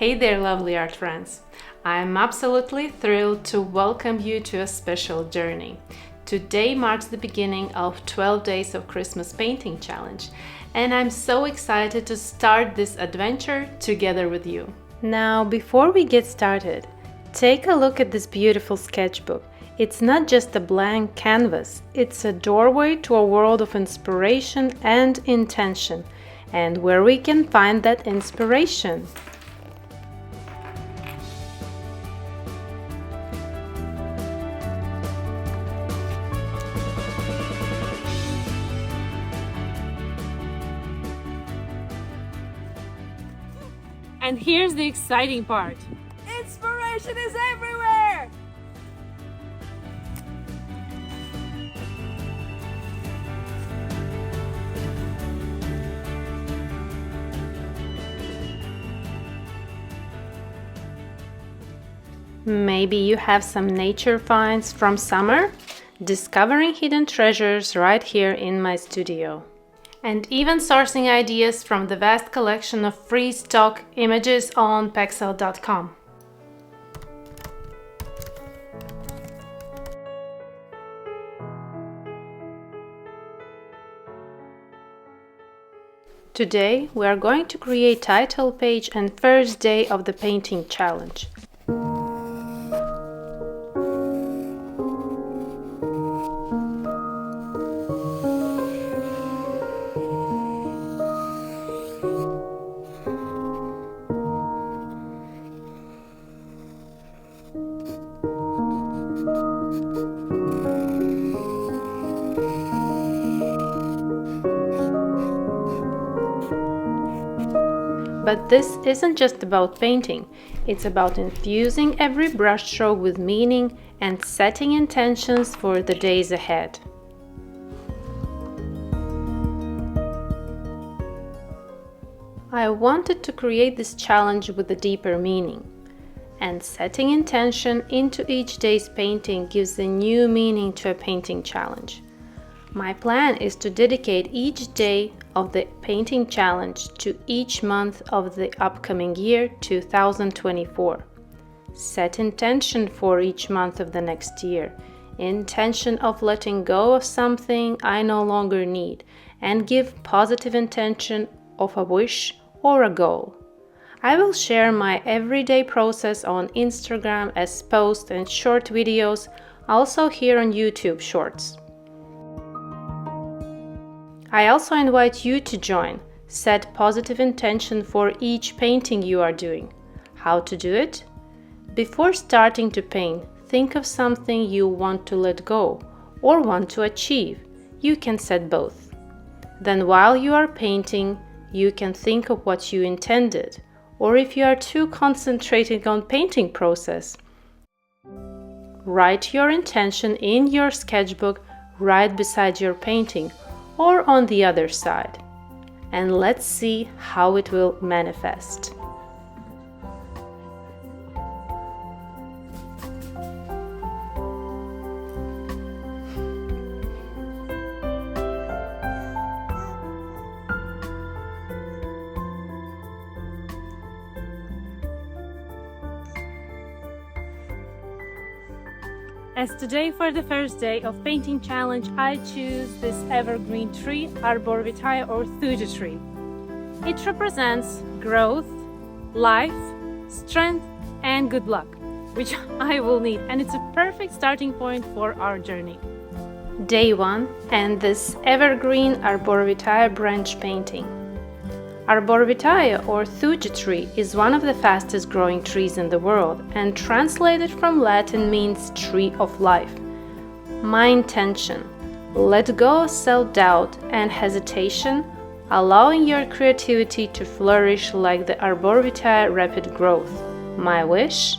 Hey there, lovely art friends! I'm absolutely thrilled to welcome you to a special journey. Today marks the beginning of 12 Days of Christmas Painting Challenge, and I'm so excited to start this adventure together with you. Now, before we get started, take a look at this beautiful sketchbook. It's not just a blank canvas, it's a doorway to a world of inspiration and intention, and where we can find that inspiration. And here's the exciting part. Inspiration is everywhere! Maybe you have some nature finds from summer? Discovering hidden treasures right here in my studio. And even sourcing ideas from the vast collection of free stock images on 𝗥𝗲𝗶𝘀. Today we are going to create title page and first day of the painting challenge. But this isn't just about painting, it's about infusing every brushstroke with meaning and setting intentions for the days ahead. I wanted to create this challenge with a deeper meaning, and setting intention into each day's painting gives a new meaning to a painting challenge. My plan is to dedicate each day of the painting challenge to each month of the upcoming year 2024. Set intention for each month of the next year, intention of letting go of something I no longer need, and give positive intention of a wish or a goal. I will share my everyday process on Instagram as posts and short videos, also here on YouTube Shorts. I also invite you to join. Set positive intention for each painting you are doing. How to do it? Before starting to paint, think of something you want to let go or want to achieve. You can set both. Then while you are painting, you can think of what you intended, or if you are too concentrated on painting process, write your intention in your sketchbook right beside your painting or on the other side, and let's see how it will manifest. As today for the first day of painting challenge, I choose this evergreen tree, 𝗲𝗏𝗂𝗏 or thuja tree. It represents growth, life, strength, and good luck, which I will need, and it's a perfect starting point for our journey. Day 1 and this evergreen 𝗲𝗏𝗂𝗏 branch painting. 𝗲𝗏𝗂𝗏 or thuja tree is one of the fastest growing trees in the world, and translated from Latin means tree of life. My intention: let go of self-doubt and hesitation, allowing your creativity to flourish like the 𝗲𝗏𝗂𝗏 rapid growth. My wish: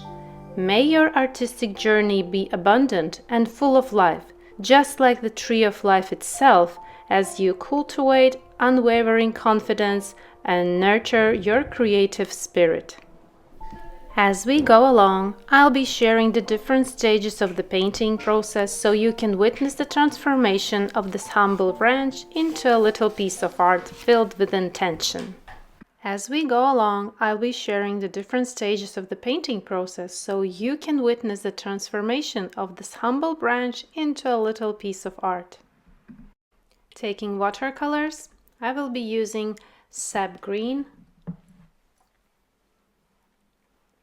may your artistic journey be abundant and full of life, just like the tree of life itself, as you cultivate unwavering confidence and nurture your creative spirit. As we go along, I'll be sharing the different stages of the painting process so you can witness the transformation of this humble branch into a little piece of art filled with intention. As we go along, I'll be sharing the different stages of the painting process so you can witness the transformation of this humble branch into a little piece of art. Taking watercolors, I will be using sap green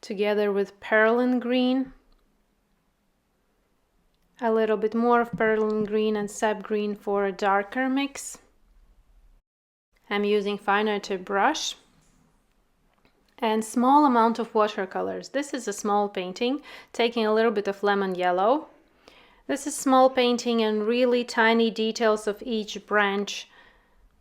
together with perlin green, a little bit more of perlin green and sap green for a darker mix. I'm using finer tip brush and small amount of watercolors. This is a small painting, taking a little bit of lemon yellow. This is small painting and really tiny details of each branch.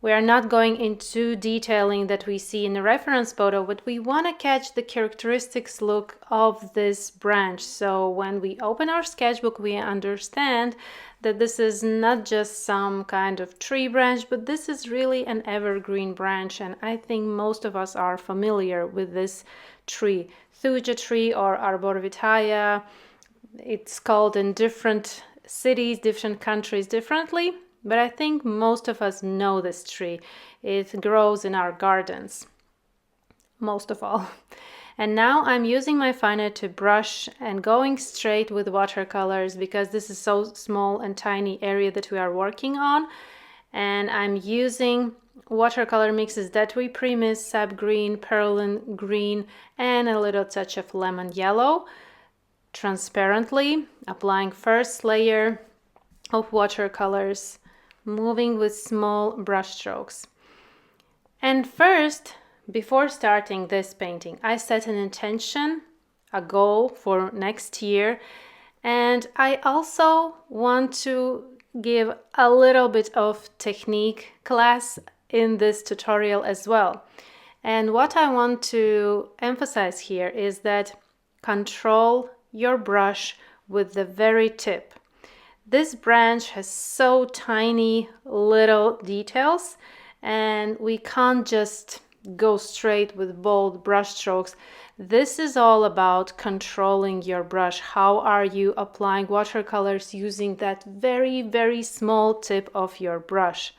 We are not going into detailing that we see in the reference photo, but we want to catch the characteristics look of this branch. So when we open our sketchbook, we understand that this is not just some kind of tree branch, but this is really an evergreen branch. And I think most of us are familiar with this tree, 𝗲𝗏𝗰 tree or 𝗲𝗲𝗶𝗀𝗏. It's called in different cities, different countries differently. But I think most of us know this tree. It grows in our gardens, most of all. And now I'm using my finer tip brush and going straight with watercolors because this is so small and tiny area that we are working on. And I'm using watercolor mixes 𝗀𝗏𝗏𝗏, sap green, perlin green, and a little touch of lemon yellow. Transparently applying first layer of watercolors, moving with small brush strokes. And first, before starting this painting, I set an intention, a goal for next year, and I also want to give a little bit of technique class in this tutorial as well. And what I want to emphasize here is that control your brush with the very tip. This branch has so tiny little details and we can't just go straight with bold brush strokes. This is all about controlling your brush. How are you applying watercolors using that very, very small tip of your brush?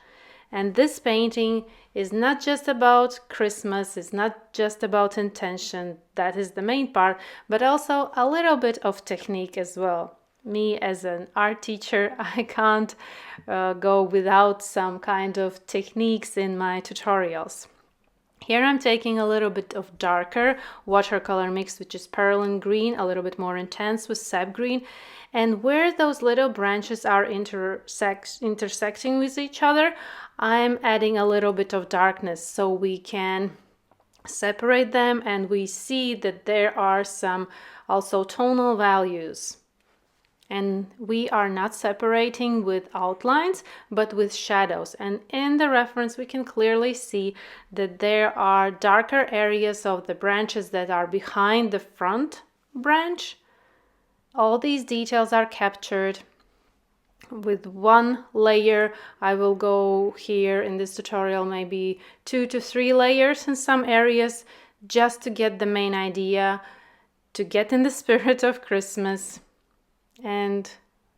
And this painting is not just about Christmas, it's not just about intention, that is the main part, but also a little bit of technique as well. Me as an art teacher, I can't go without some kind of techniques in my tutorials. Here I'm taking a little bit of darker watercolor mix, which is perlin green, a little bit more intense with sap green. And where those little branches are intersecting with each other, I'm adding a little bit of darkness so we can separate them and we see that there are some also tonal values. And we are not separating with outlines, but with shadows. And in the reference, we can clearly see that there are darker areas of the branches that are behind the front branch. All these details are captured with one layer. I will go here in this tutorial maybe 2 to 3 layers in some areas just to get the main idea, to get in the spirit of Christmas. And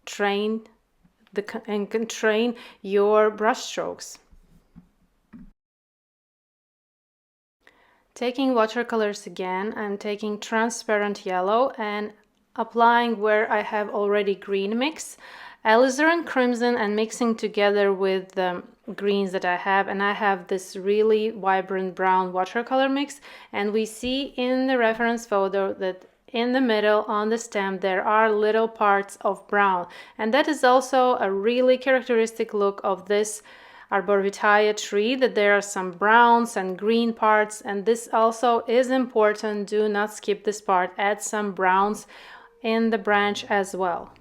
train your brush strokes. Taking watercolors again, I'm taking transparent yellow and applying where I have already green mix, alizarin crimson, and mixing together with the greens that I have. And I have this really vibrant brown watercolor mix, and we see in the reference photo that in the middle on the stem there are little parts of brown, and that is also a really characteristic look of this arborvitae tree, that there are some browns and green parts, and this also is important. Do not skip this part. Add some browns in the branch as well.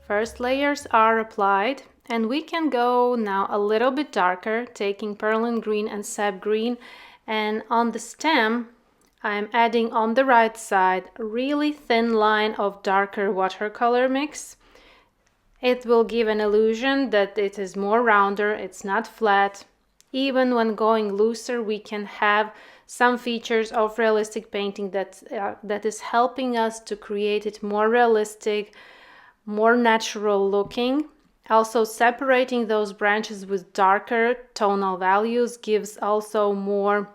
First layers are applied, and we can go now a little bit darker, taking Perlin green and sap green, and on the stem I'm adding on the right side a really thin line of darker watercolor mix. It will give an illusion that it is more rounder, it's not flat. Even when going looser, we can have some features of realistic painting that is helping us to create it more realistic, more natural looking. Also, separating those branches with darker tonal values gives also more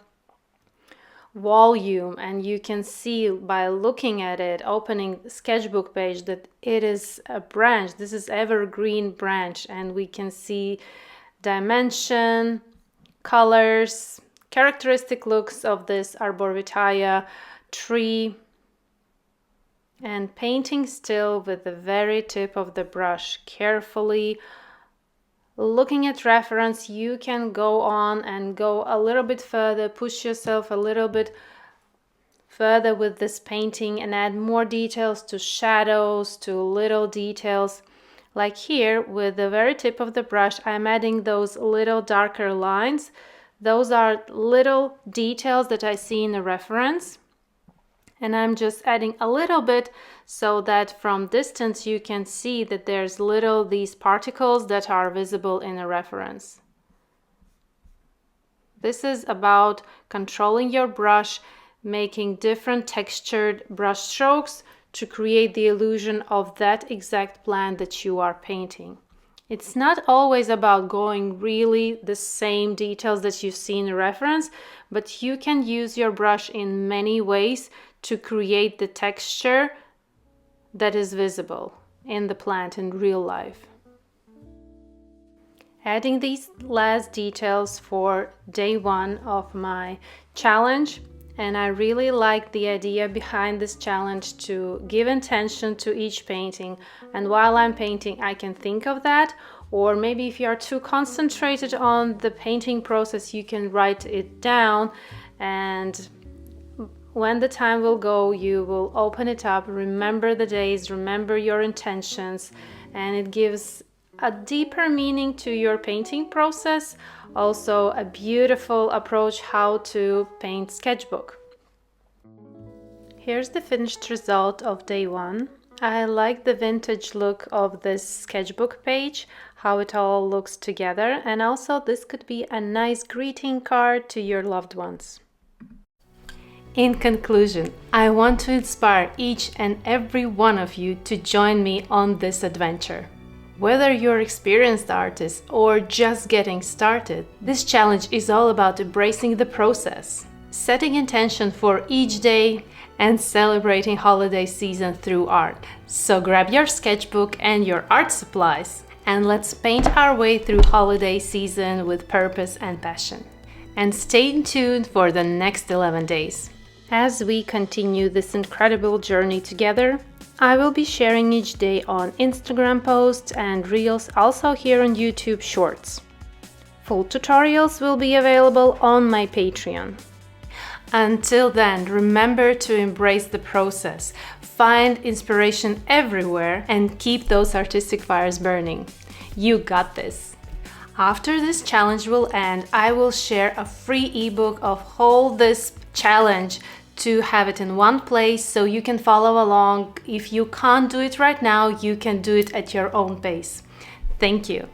volume, and you can see by looking at it, opening the sketchbook page, that it is a branch. This is evergreen branch, and we can see dimension, colors, characteristic looks of this arborvitae tree, and painting still with the very tip of the brush, carefully looking at reference. You can go on and go a little bit further, push yourself a little bit further with this painting and add more details to shadows, to little details. Like here, with the very tip of the brush, I'm adding those little darker lines. Those are little details that I see in the reference. And I'm just adding a little bit so that from distance you can see that there's these particles that are visible in a reference. This is about controlling your brush, making different textured brush strokes to create the illusion of that exact plant that you are painting. It's not always about going really the same details that you see in a reference, but you can use your brush in many ways to create the texture that is visible in the plant in real life. Adding these last details for day 1 of my challenge, and I really like the idea behind this challenge to give intention to each painting, and while I'm painting I can think of that, or maybe if you are too concentrated on the painting process, you can write it down, and when the time will go, you will open it up, remember the days, remember your intentions, and it gives a deeper meaning to your painting process. Also, a beautiful approach how to paint sketchbook. Here's the finished result of day 1. I like the vintage look of this sketchbook page, how it all looks together, and also this could be a nice greeting card to your loved ones. In conclusion, I want to inspire each and every one of you to join me on this adventure. Whether you're experienced artist or just getting started, this challenge is all about embracing the process, setting intention for each day, and celebrating holiday season through art. So grab your sketchbook and your art supplies, and let's paint our way through holiday season with purpose and passion. And stay tuned for the next 11 days. As we continue this incredible journey together, I will be sharing each day on Instagram posts and Reels, also here on YouTube Shorts. Full tutorials will be available on my Patreon. Until then, remember to embrace the process, find inspiration everywhere, and keep those artistic fires burning. You got this! After this challenge will end, I will share a free ebook of whole this challenge to have it in one place so you can follow along. If you can't do it right now, you can do it at your own pace. Thank you.